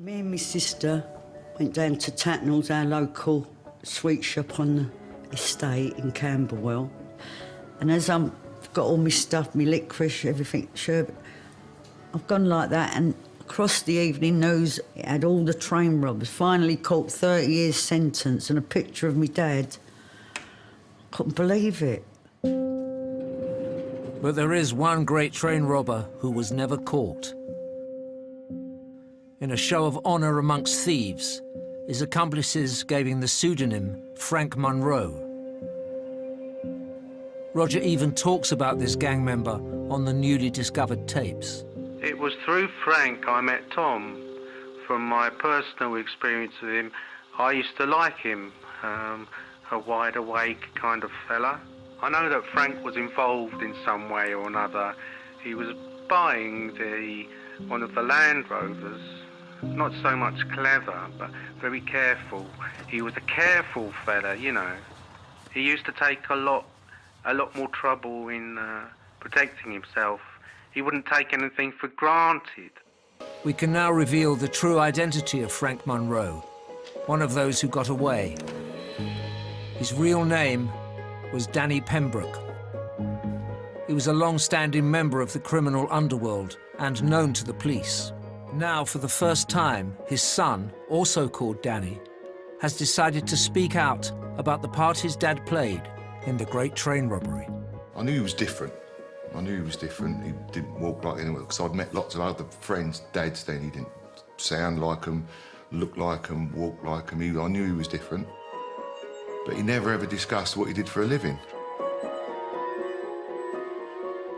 Me and my sister went down to Tatnall's, our local sweet shop on the estate in Camberwell. And as I've got all my stuff, my licorice, everything, sherbet, I've gone like that, and across the evening news, it had all the train robbers finally caught, 30 years sentence, and a picture of my dad. I couldn't believe it. But there is one great train robber who was never caught. In a show of honour amongst thieves, his accomplices gave him the pseudonym Frank Munro. Roger even talks about this gang member on the newly discovered tapes. It was through Frank I met Tom. From my personal experience with him, I used to like him, a wide-awake kind of fella. I know that Frank was involved in some way or another. He was buying one of the Land Rovers. Not so much clever, but very careful. He was a careful fella, you know. He used to take a lot more trouble in protecting himself. He wouldn't take anything for granted. We can now reveal the true identity of Frank Munro, one of those who got away. His real name was Danny Pembrooke. He was a long-standing member of the criminal underworld and known to the police. Now, for the first time, his son, also called Danny, has decided to speak out about the part his dad played in the Great Train Robbery. I knew he was different. I knew he was different. He didn't walk like anyone, because I'd met lots of other friends, dads then. He didn't sound like them, look like them, walk like them. I knew he was different. But he never ever discussed what he did for a living.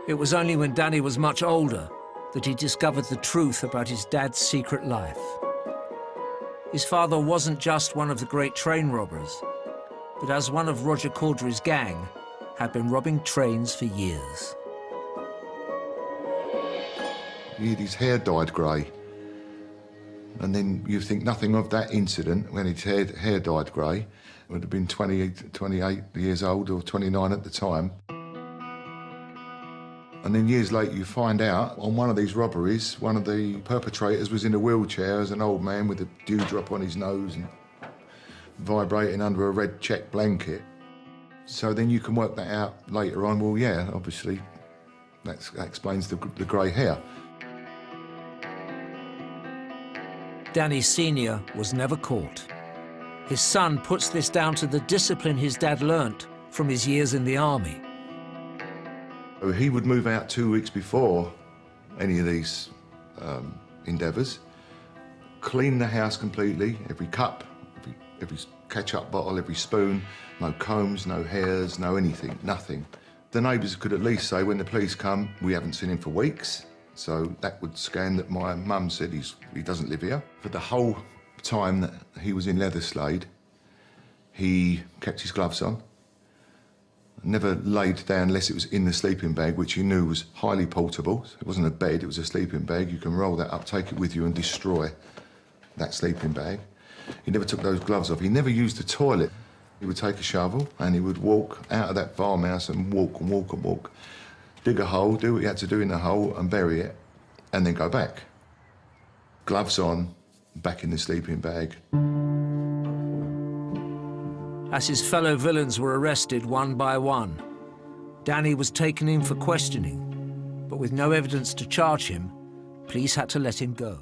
It was only when Danny was much older that he discovered the truth about his dad's secret life. His father wasn't just one of the great train robbers, but as one of Roger Caudry's gang, had been robbing trains for years. He had his hair dyed grey. And then you think nothing of that incident when his hair dyed grey. He would have been 28 years old or 29 at the time. And then years later you find out on one of these robberies, one of the perpetrators was in a wheelchair as an old man with a dewdrop on his nose and vibrating under a red check blanket. So then you can work that out later on. Well, yeah, obviously that explains the grey hair. Danny Sr. was never caught. His son puts this down to the discipline his dad learnt from his years in the army. He would move out 2 weeks before any of these endeavours, clean the house completely, every cup, every ketchup bottle, every spoon, no combs, no hairs, no anything, nothing. The neighbours could at least say, when the police come, we haven't seen him for weeks. So that would scan that my mum said he doesn't live here. For the whole time that he was in Leatherslade, he kept his gloves on, never laid down unless it was in the sleeping bag, which he knew was highly portable. It wasn't a bed, it was a sleeping bag. You can roll that up, take it with you and destroy that sleeping bag. He never took those gloves off. He never used the toilet. He would take a shovel and he would walk out of that farmhouse and walk and walk and walk. Dig a hole, do what he had to do in the hole and bury it, and then go back. Gloves on, back in the sleeping bag. As his fellow villains were arrested one by one, Danny was taken in for questioning, but with no evidence to charge him, police had to let him go.